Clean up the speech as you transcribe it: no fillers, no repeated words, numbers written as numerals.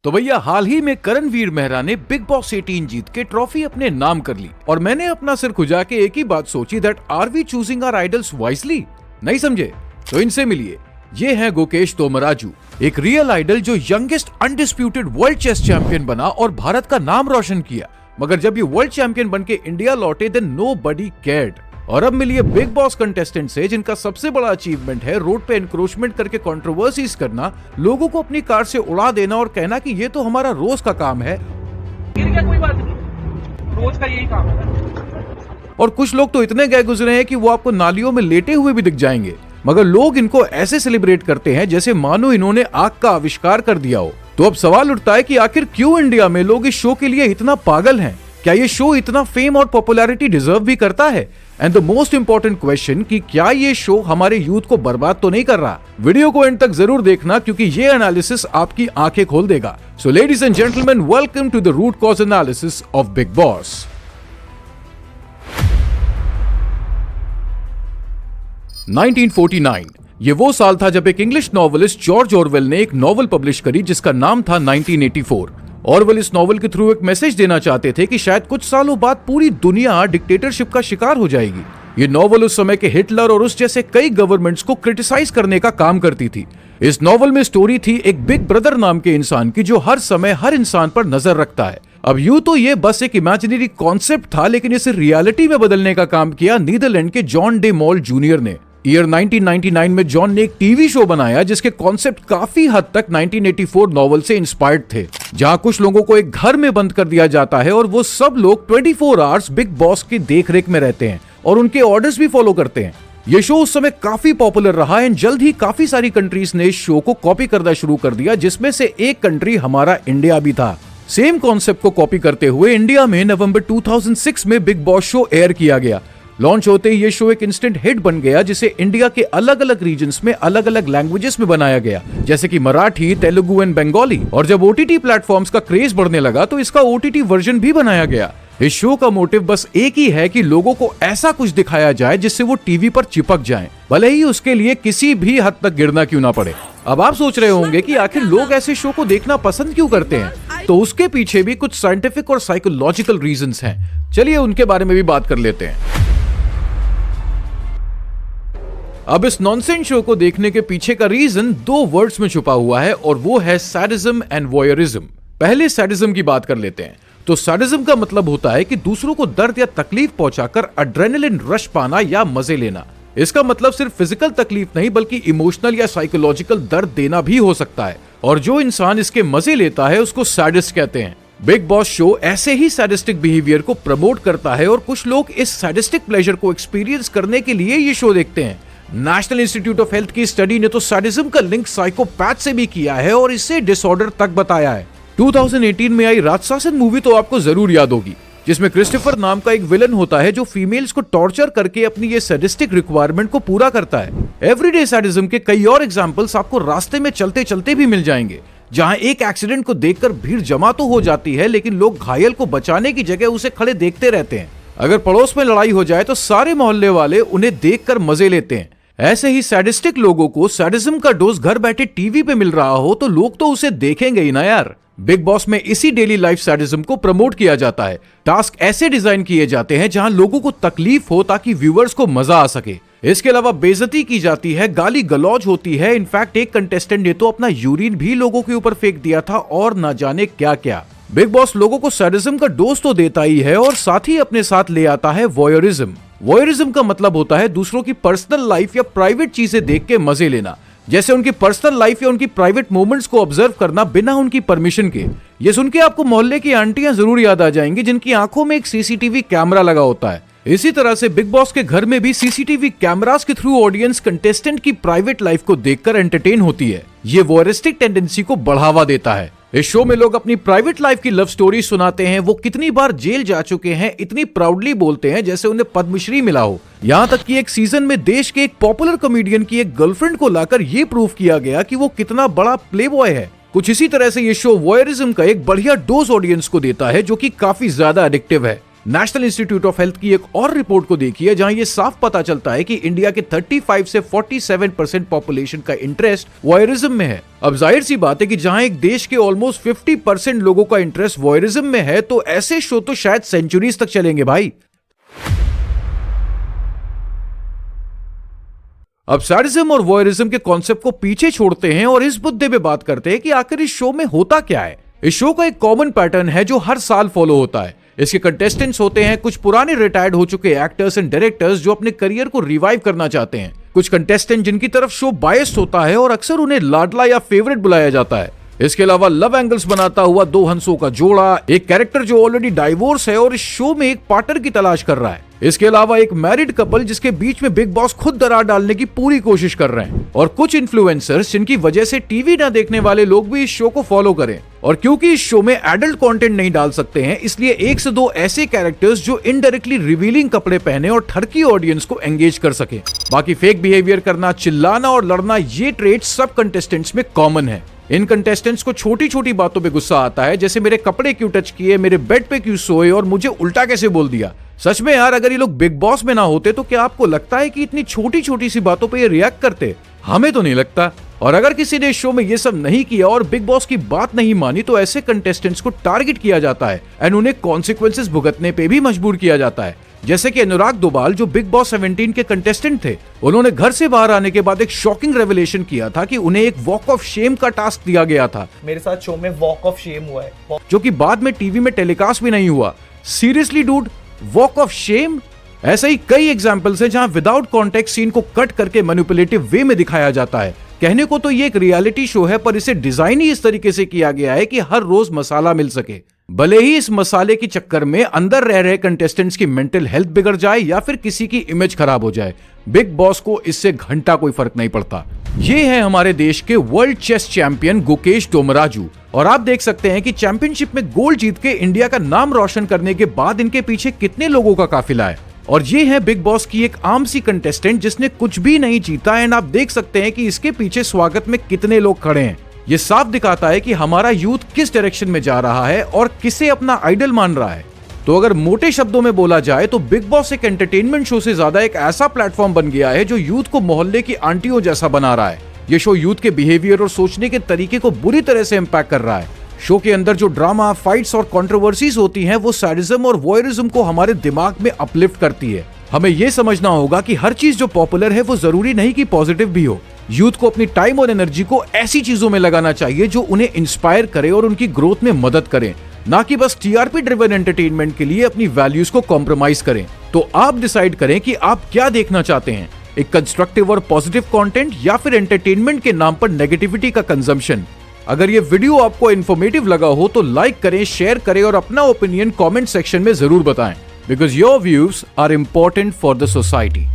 तो भैया हाल ही में करणवीर मेहरा ने बिग बॉस 18 जीत के ट्रॉफी अपने नाम कर ली और मैंने अपना सिर खुजा के एक ही बात सोची, that are we choosing our idols wisely? नहीं समझे तो इनसे मिलिए। ये है गुकेश तोमराजू, एक रियल आइडल जो youngest undisputed world chess champion बना और भारत का नाम रोशन किया। मगर जब ये वर्ल्ड चैंपियन बन के इंडिया लौटे देन नोबडी केयर्ड। और अब मिलिए बिग बॉस कंटेस्टेंट से जिनका सबसे बड़ा अचीवमेंट है रोड पे एनक्रोचमेंट करके कंट्रोवर्सीज करना, लोगों को अपनी कार से उड़ा देना और कहना कि ये तो हमारा रोज का काम है। कोई बात नहीं, रोज का यही काम है। और कुछ लोग तो इतने गए गुजरे हैं कि वो आपको नालियों में लेटे हुए भी दिख जाएंगे, मगर लोग इनको ऐसे सेलिब्रेट करते हैं जैसे मानो इन्होंने आग का आविष्कार कर दिया हो। तो अब सवाल उठता है कि आखिर क्यों इंडिया में लोग इस शो के लिए इतना पागल हैं? क्या ये शो इतना फेम और पॉपुलैरिटी डिजर्व भी करता है? And the most important question कि क्या ये शो हमारे यूथ को बर्बाद तो नहीं कर रहा? वीडियो को एंड तक जरूर देखना क्योंकि ये एनालिसिस आपकी आंखें खोल देगा। So ladies and gentleman, welcome to the root cause analysis of Bigg Boss. (1949) ये वो साल था जब एक इंग्लिश नॉवेलिस्ट जॉर्ज ऑरवेल ने एक नॉवल पब्लिश करी जिसका नाम था 1984। ऑरवेल इस नॉवल के थ्रू एक मैसेज देना चाहते थे कि शायद कुछ सालों बाद पूरी दुनिया डिक्टेटरशिप का शिकार हो जाएगी। ये नॉवल उस समय के हिटलर और उस जैसे कई गवर्नमेंट्स को क्रिटिसाइज करने का काम करती थी। इस नॉवल में स्टोरी थी एक बिग ब्रदर नाम के इंसान की जो हर समय हर इंसान पर नजर रखता है। अब यूं तो ये बस एक इमेजिनरी कॉन्सेप्ट था, लेकिन इसे रियलिटी में बदलने का काम किया नीदरलैंड के जॉन डे मॉल जूनियर ने। ईयर 1999 में जॉन ने एक टीवी शो बनाया जिसके कॉन्सेप्ट काफी हद तक 1984 नॉवल से इंस्पायर्ड थे, जहां कुछ लोगों को एक घर में बंद कर दिया जाता है और वो सब लोग 24 आवर्स बिग बॉस की देखरेख में रहते हैं और उनके ऑर्डर्स भी फॉलो करते हैं। ये शो उस समय काफी पॉपुलर रहा एंड जल्द ही काफी सारी कंट्रीज ने इस शो को कॉपी करना शुरू कर दिया, जिसमें से एक कंट्री हमारा इंडिया भी था। सेम कॉन्सेप्ट को कॉपी करते हुए इंडिया में नवंबर 2006 में बिग बॉस शो एयर किया गया। लॉन्च होते ही ये शो एक इंस्टेंट हिट बन गया जिसे इंडिया के अलग अलग रीजन्स में अलग अलग लैंग्वेजेस में बनाया गया, जैसे कि मराठी, तेलुगु एंड बंगाली। और जब ओटीटी प्लेटफॉर्म्स का क्रेज बढ़ने लगा तो इसका ओटीटी वर्जन भी बनाया गया। इस शो का मोटिव बस एक ही है कि लोगों को ऐसा कुछ दिखाया जाए जिससे वो टीवी पर चिपक जाएं, भले ही उसके लिए किसी भी हद तक गिरना क्यों ना पड़े। अब आप सोच रहे होंगे कि आखिर लोग ऐसे शो को देखना पसंद क्यों करते हैं, तो उसके पीछे भी कुछ साइंटिफिक और साइकोलॉजिकल रीजंस हैं। चलिए उनके बारे में भी बात कर लेते हैं। अब इस नॉनसेंस शो को देखने के पीछे का रीजन दो वर्ड्स में छुपा हुआ है और वो है सैडिज्म एंड वॉयरिज्म। पहले सैडिज्म की बात कर लेते हैं। तो सैडिज्म का मतलब होता है कि दूसरों को दर्द या तकलीफ पहुंचाकर एड्रेनलिन रश पाना या मजे लेना। इसका मतलब सिर्फ फिजिकल तकलीफ नहीं बल्कि इमोशनल या साइकोलॉजिकल दर्द देना भी हो सकता है, और जो इंसान इसके मजे लेता है उसको सैडिस्ट कहते हैं। बिग बॉस शो ऐसे ही सैडिस्टिक बिहेवियर को प्रमोट करता है और कुछ लोग इस सैडिस्टिक प्लेजर को एक्सपीरियंस करने के लिए ये शो देखते हैं। नेशनल इंस्टीट्यूट ऑफ हेल्थ की स्टडी ने तो सैडिज्म का लिंक साइकोपैथ से भी किया है और इसे डिसऑर्डर तक बताया है। 2018 में आई राजशासन मूवी तो आपको जरूर याद होगी, जिसमें क्रिस्टोफर नाम का एक विलन होता है जो फीमेल्स को टॉर्चर करके अपनी ये सैडिस्टिक रिक्वायरमेंट को पूरा करता है। एवरीडे सैडिज्म के कई और एग्जांपल्स आपको रास्ते में चलते चलते भी मिल जाएंगे, जहां एक एक्सीडेंट को देखकर भीड़ जमा तो हो जाती है लेकिन लोग घायल को बचाने की जगह उसे खड़े देखते रहते हैं। अगर पड़ोस में लड़ाई हो जाए तो सारे मोहल्ले वाले उन्हें देखकर मजे लेते हैं। ऐसे ही सैडिस्टिक लोगों को सैडिज्म का डोज घर बैठे टीवी पे मिल रहा हो तो लोग तो उसे देखेंगे ही ना यार। बिग बॉस में इसी डेली लाइफ सैडिज्म को प्रमोट किया जाता है। टास्क ऐसे डिजाइन किए जाते हैं जहां लोगों को तकलीफ हो ताकि व्यूअर्स को मजा आ सके। इसके अलावा बेइज्जती की जाती है, गाली गलौज होती है। इनफैक्ट एक कंटेस्टेंट ने तो अपना यूरिन भी लोगों के ऊपर फेंक दिया था और ना जाने क्या क्या। बिग बॉस लोगों को सैडिज्म का डोज तो देता ही है और साथ ही अपने साथ ले आता है वॉयरिज्म। वॉयरिज्म का मतलब होता है दूसरों की पर्सनल लाइफ या प्राइवेट चीजें देख के मजे लेना, जैसे उनकी पर्सनल लाइफ या उनकी प्राइवेट मोमेंट्स को ऑब्जर्व करना बिना उनकी परमिशन के। ये सुन के आपको मोहल्ले की आंटियां जरूर याद आ जाएंगी जिनकी आंखों में एक सीसीटीवी कैमरा लगा होता है। इसी तरह से बिग बॉस के घर में भी सीसीटीवी कैमरास के थ्रू ऑडियंस कंटेस्टेंट की प्राइवेट लाइफ को देखकर एंटरटेन होती है। ये वॉयरिस्टिक टेंडेंसी को बढ़ावा देता है। इस शो में लोग अपनी प्राइवेट लाइफ की लव स्टोरी सुनाते हैं, वो कितनी बार जेल जा चुके हैं इतनी प्राउडली बोलते हैं जैसे उन्हें पद्मश्री मिला हो। यहाँ तक कि एक सीजन में देश के एक पॉपुलर कॉमेडियन की एक गर्लफ्रेंड को लाकर ये प्रूफ किया गया कि वो कितना बड़ा प्लेबॉय है। कुछ इसी तरह से ये शो वॉयरिज्म का एक बढ़िया डोज ऑडियंस को देता है जो कि काफी ज्यादा एडिक्टिव है। नेशनल इंस्टीट्यूट ऑफ हेल्थ की एक और रिपोर्ट को देखिए, जहां ये साफ पता चलता है कि इंडिया के 35 से 47% पॉपुलेशन का इंटरेस्ट वॉयरिज्म में है। अब जाहिर सी बात है कि जहां एक देश के ऑलमोस्ट 50% लोगों का इंटरेस्ट वॉयरिज्म में है, तो ऐसे शो तो शायद सेंचुरीज तक चलेंगे भाई। अब सैडिज्म और वॉयरिज्म के कॉन्सेप्ट को पीछे छोड़ते हैं और इस मुद्दे पे बात करते हैं कि आखिर इस शो में होता क्या है। इस शो का एक कॉमन पैटर्न है जो हर साल फॉलो होता है। इसके कंटेस्टेंट्स होते हैं कुछ पुराने रिटायर्ड हो चुके एक्टर्स एंड डायरेक्टर्स जो अपने करियर को रिवाइव करना चाहते हैं, कुछ कंटेस्टेंट जिनकी तरफ शो बायस्ड होता है और अक्सर उन्हें लाडला या फेवरेट बुलाया जाता है। इसके अलावा लव एंगल्स बनाता हुआ दो हंसों का जोड़ा, एक कैरेक्टर जो ऑलरेडी डाइवोर्स है और इस शो में एक पार्टनर की तलाश कर रहा है। इसके अलावा एक मैरिड कपल जिसके बीच में बिग बॉस खुद दरार डालने की पूरी कोशिश कर रहे हैं, और कुछ इन्फ्लुएंसर्स जिनकी वजह से टीवी ना देखने वाले लोग भी इस शो को फॉलो करें। और क्योंकि इस शो में एडल्ट कंटेंट नहीं डाल सकते हैं, इसलिए एक से दो ऐसे कैरेक्टर्स जो इनडायरेक्टली रिवीलिंग कपड़े पहने और ठरकी ऑडियंस को एंगेज कर सके। बाकी फेक बिहेवियर करना, चिल्लाना और लड़ना, ये ट्रेट सब कंटेस्टेंट्स में कॉमन है। इन कंटेस्टेंट्स को छोटी छोटी बातों पे गुस्सा आता है, जैसे मेरे कपड़े क्यों टच किए, मेरे बेड पे क्यों सोए और मुझे उल्टा कैसे बोल दिया। सच में यार, अगर ये लोग बिग बॉस में ना होते तो क्या आपको लगता है कि इतनी छोटी छोटी सी बातों पे ये रिएक्ट करते? हमें तो नहीं लगता। और अगर किसी ने शो में ये सब नहीं किया और बिग बॉस की बात नहीं मानी, तो ऐसे कंटेस्टेंट्स को टारगेट किया जाता है एंड उन्हें कॉन्सिक्वेंसेस भुगतने पे भी मजबूर किया जाता है। जैसे कि अनुराग दोबाल जो बिग बॉस 17 के कंटेस्टेंट थे, उन्होंने घर से बाहर आने के बाद एक शॉकिंग रेवलेशन किया था कि उन्हें एक वॉक ऑफ शेम का टास्क दिया गया था। मेरे साथ शो में वॉक ऑफ शेम हुआ है, जो कि बाद में टीवी में टेलीकास्ट भी नहीं हुआ। Seriously dude, walk of shame? ऐसे ही कई एग्जांपल्स हैं जहां विदाउट कॉन्टेक्स्ट सीन को कट करके मैनिपुलेटिव वे में दिखाया जाता है। कहने को तो ये एक रियलिटी शो है, पर इसे डिजाइन ही इस तरीके से किया गया है कि हर रोज मसाला मिल सके, भले ही इस मसाले के चक्कर में अंदर रह रहे कंटेस्टेंट्स की मेंटल हेल्थ बिगड़ जाए या फिर किसी की इमेज खराब हो जाए। बिग बॉस को इससे घंटा कोई फर्क नहीं पड़ता। ये है हमारे देश के world chess champion Gukesh Dommaraju, और आप देख सकते हैं कि चैंपियनशिप में गोल्ड जीत के इंडिया का नाम रोशन करने के बाद इनके पीछे कितने लोगों का काफिला है। और ये है बिग बॉस की एक आम सी कंटेस्टेंट जिसने कुछ भी नहीं जीता, एंड आप देख सकते हैं कि इसके पीछे स्वागत में कितने लोग खड़े हैं। ये साफ दिखाता है कि हमारा यूथ किस डायरेक्शन में जा रहा है और किसे अपना आइडल मान रहा है। तो अगर मोटे शब्दों में बोला जाए तो बिग बॉस एक एंटरटेनमेंट शो से ज्यादा एक ऐसा प्लेटफॉर्म बन गया है जो यूथ को मोहल्ले की आंटियों जैसा बना रहा है। ये शो यूथ के बिहेवियर और सोचने के तरीके को बुरी तरह से इम्पैक्ट कर रहा है। शो के अंदर जो ड्रामा, फाइट्स और कंट्रोवर्सीज होती हैं, वो सैडिज्म और वॉयरिज्म को हमारे दिमाग में अपलिफ्ट करती है। हमें यह समझना होगा कि हर चीज जो पॉपुलर है वो जरूरी नहीं कि पॉजिटिव भी हो। यूथ को अपनी टाइम और एनर्जी को ऐसी चीजों में लगाना चाहिए जो उन्हें इंस्पायर करे और उनकी ग्रोथ में मदद करे, ना कि बस टीआरपी ड्रिवन एंटरटेनमेंट के लिए अपनी वैल्यूज को कॉम्प्रोमाइज करें। तो आप डिसाइड करें कि आप क्या देखना चाहते हैं, एक कंस्ट्रक्टिव और पॉजिटिव कंटेंट या फिर एंटरटेनमेंट के नाम पर नेगेटिविटी का कंजम्पशन। अगर ये वीडियो आपको इन्फॉर्मेटिव लगा हो तो लाइक करें, शेयर करें और अपना ओपिनियन कमेंट सेक्शन में जरूर बताएं, because your views are important for the society.